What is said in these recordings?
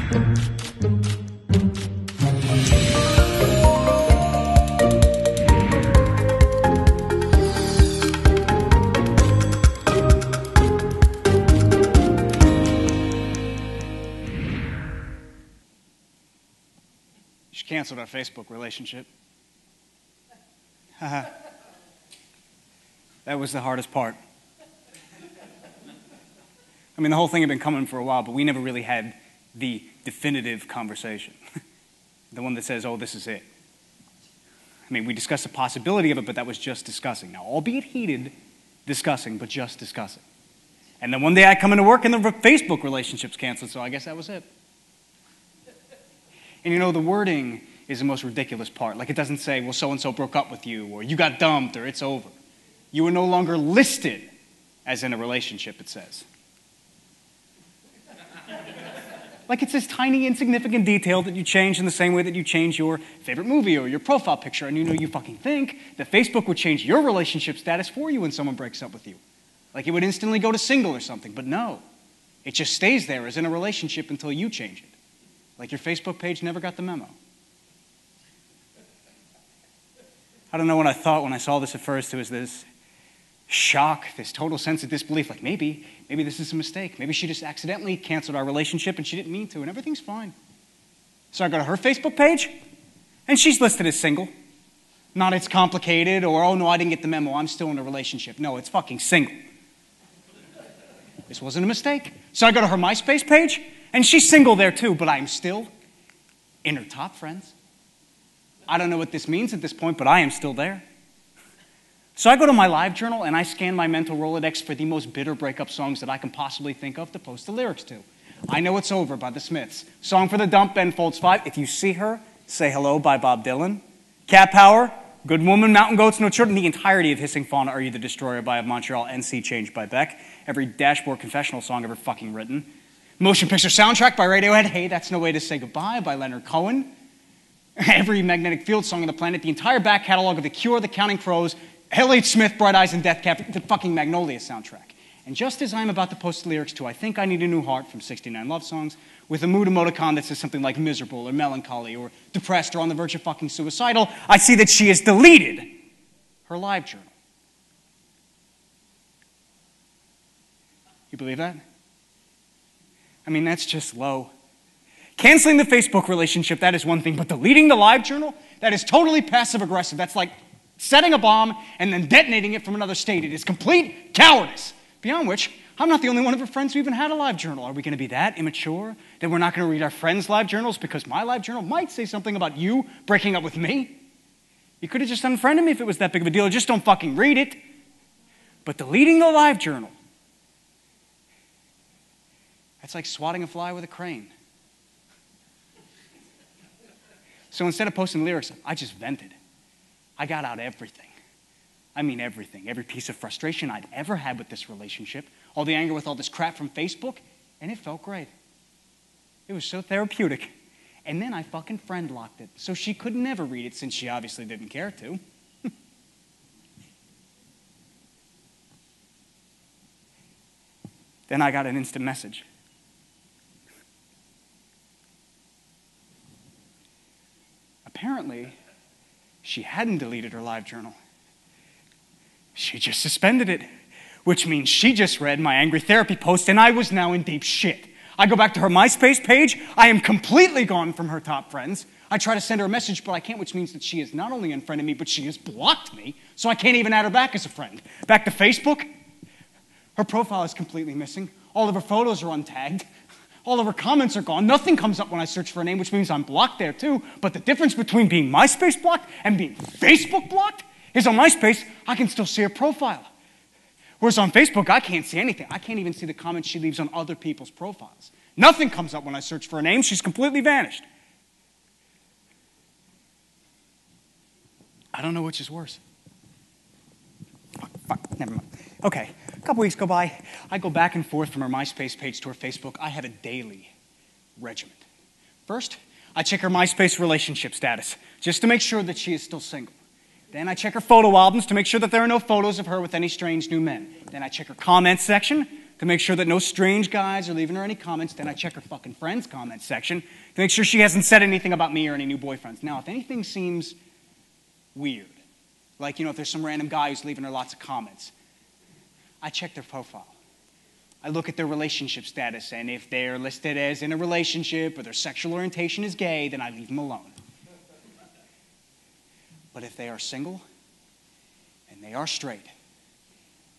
She canceled our Facebook relationship. That was the hardest part. I mean, the whole thing had been coming for a while, but we never really had the definitive conversation. The one that says, oh, this is it. I mean, we discussed the possibility of it, but that was just discussing. Now, albeit heated, discussing, but just discussing. And then one day I come into work and the Facebook relationship's canceled, so I guess that was it. And you know, the wording is the most ridiculous part. Like, it doesn't say, well, so-and-so broke up with you, or you got dumped, or it's over. You are no longer listed as in a relationship, it says. Like it's this tiny, insignificant detail that you change in the same way that you change your favorite movie or your profile picture, and you know you fucking think that Facebook would change your relationship status for you when someone breaks up with you. Like it would instantly go to single or something, but no. It just stays there as in a relationship until you change it. Like your Facebook page never got the memo. I don't know what I thought when I saw this at first. It was this shock, this total sense of disbelief, like maybe this is a mistake. Maybe she just accidentally canceled our relationship and she didn't mean to, and everything's fine. So I go to her Facebook page, and she's listed as single. Not it's complicated, or oh no, I didn't get the memo, I'm still in a relationship. No, it's fucking single. This wasn't a mistake. So I go to her MySpace page, and she's single there too, but I'm still in her top friends. I don't know what this means at this point, but I am still there. So I go to my live journal and I scan my mental Rolodex for the most bitter breakup songs that I can possibly think of to post the lyrics to. I Know It's Over by the Smiths. Song for the Dump, Ben Folds 5. If you see her, Say Hello by Bob Dylan. Cat Power, Good Woman, Mountain Goats, No Children. The entirety of Hissing Fauna, Are You the Destroyer by Montreal, and Sea Change by Beck. Every dashboard confessional song ever fucking written. Motion Picture Soundtrack by Radiohead. Hey, That's No Way to Say Goodbye by Leonard Cohen. Every Magnetic Field song on the planet. The entire back catalog of The Cure, The Counting Crows, L.H. Smith, Bright Eyes, and Death Cab, the fucking Magnolia soundtrack. And just as I'm about to post the lyrics to I Think I Need a New Heart from 69 Love Songs, with a mood emoticon that says something like miserable or melancholy or depressed or on the verge of fucking suicidal, I see that she has deleted her live journal. You believe that? I mean, that's just low. Canceling the Facebook relationship, that is one thing, but deleting the live journal, that is totally passive-aggressive. That's like setting a bomb and then detonating it from another state. It is complete cowardice. Beyond which, I'm not the only one of her friends who even had a live journal. Are we going to be that immature that we're not going to read our friends' live journals because my live journal might say something about you breaking up with me? You could have just unfriended me if it was that big of a deal. Just don't fucking read it. But deleting the live journal, that's like swatting a fly with a crane. So instead of posting lyrics, I just vented. I got out everything. I mean everything. Every piece of frustration I'd ever had with this relationship, all the anger with all this crap from Facebook, and it felt great. It was so therapeutic. And then I fucking friend locked it, so she could never read it since she obviously didn't care to. Then I got an instant message. Apparently, she hadn't deleted her live journal. She just suspended it, which means she just read my angry therapy post and I was now in deep shit. I go back to her MySpace page. I am completely gone from her top friends. I try to send her a message, but I can't, which means that she has not only unfriended me, but she has blocked me, so I can't even add her back as a friend. Back to Facebook. Her profile is completely missing. All of her photos are untagged. All of her comments are gone. Nothing comes up when I search for a name, which means I'm blocked there too. But the difference between being MySpace blocked and being Facebook blocked is on MySpace, I can still see her profile. Whereas on Facebook, I can't see anything. I can't even see the comments she leaves on other people's profiles. Nothing comes up when I search for a name. She's completely vanished. I don't know which is worse. Fuck, never mind. Okay, a couple weeks go by. I go back and forth from her MySpace page to her Facebook. I have a daily regimen. First, I check her MySpace relationship status, just to make sure that she is still single. Then I check her photo albums to make sure that there are no photos of her with any strange new men. Then I check her comments section to make sure that no strange guys are leaving her any comments. Then I check her fucking friends' comment section to make sure she hasn't said anything about me or any new boyfriends. Now, if anything seems weird, like, if there's some random guy who's leaving her lots of comments, I check their profile. I look at their relationship status, and if they're listed as in a relationship or their sexual orientation is gay, then I leave them alone. But if they are single and they are straight,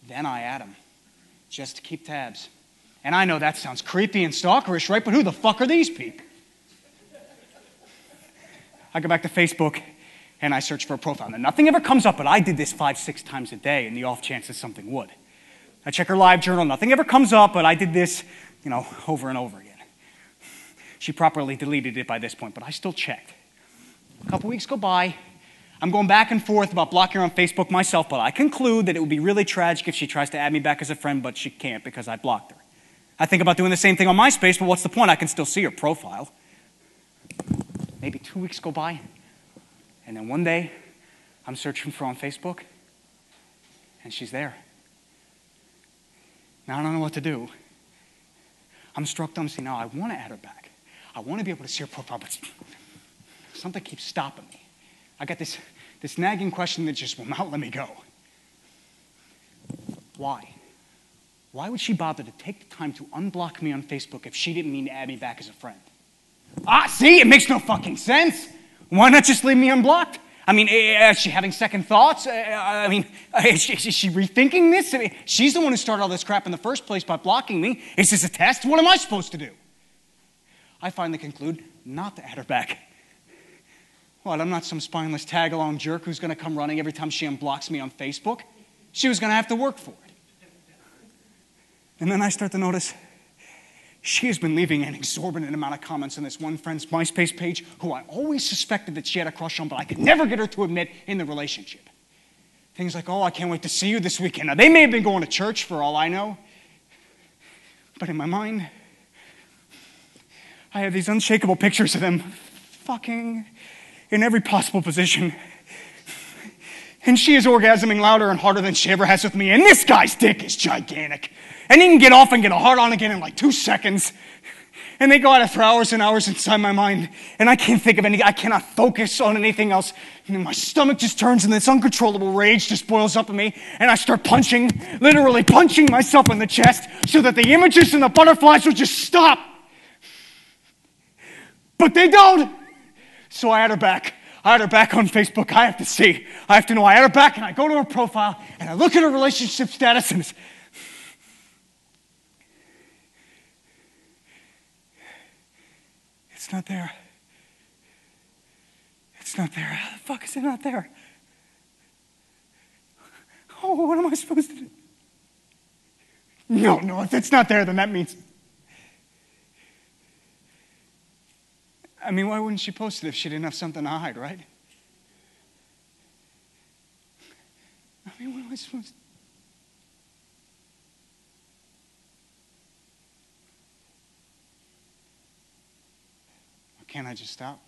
then I add them just to keep tabs. And I know that sounds creepy and stalkerish, right? But who the fuck are these people? I go back to Facebook and I search for a profile. Now, nothing ever comes up, but I did this 5-6 times a day in the off chance that something would. I check her live journal. Nothing ever comes up, but I did this, over and over again. She properly deleted it by this point, but I still checked. A couple weeks go by. I'm going back and forth about blocking her on Facebook myself, but I conclude that it would be really tragic if she tries to add me back as a friend, but she can't because I blocked her. I think about doing the same thing on MySpace, but what's the point? I can still see her profile. Maybe 2 weeks go by, and then one day, I'm searching for her on Facebook, and she's there. Now I don't know what to do. I'm struck dumb. See, now I want to add her back. I want to be able to see her profile, but something keeps stopping me. I got this nagging question that just will not let me go. Why? Why would she bother to take the time to unblock me on Facebook if she didn't mean to add me back as a friend? See, it makes no fucking sense. Why not just leave me unblocked? Is she having second thoughts? Is she rethinking this? She's the one who started all this crap in the first place by blocking me. Is this a test? What am I supposed to do? I finally conclude not to add her back. What, I'm not some spineless tag-along jerk who's going to come running every time she unblocks me on Facebook. She was going to have to work for it. And then I start to notice she has been leaving an exorbitant amount of comments on this one friend's MySpace page who I always suspected that she had a crush on, but I could never get her to admit in the relationship. Things like, I can't wait to see you this weekend. Now, they may have been going to church for all I know, but in my mind, I have these unshakable pictures of them fucking in every possible position. And she is orgasming louder and harder than she ever has with me, and this guy's dick is gigantic. And he can get off and get a hard on again in like 2 seconds. And they go at it for hours and hours inside my mind. And I can't think of I cannot focus on anything else. And my stomach just turns and this uncontrollable rage just boils up in me. And I start literally punching myself in the chest so that the images and the butterflies will just stop. But they don't. So I add her back. I add her back on Facebook. I have to see. I have to know. I add her back and I go to her profile and I look at her relationship status and it's not there. It's not there. How the fuck is it not there? What am I supposed to do? No, if it's not there, then that means... why wouldn't she post it if she didn't have something to hide, right? What am I supposed to... Can't I just stop?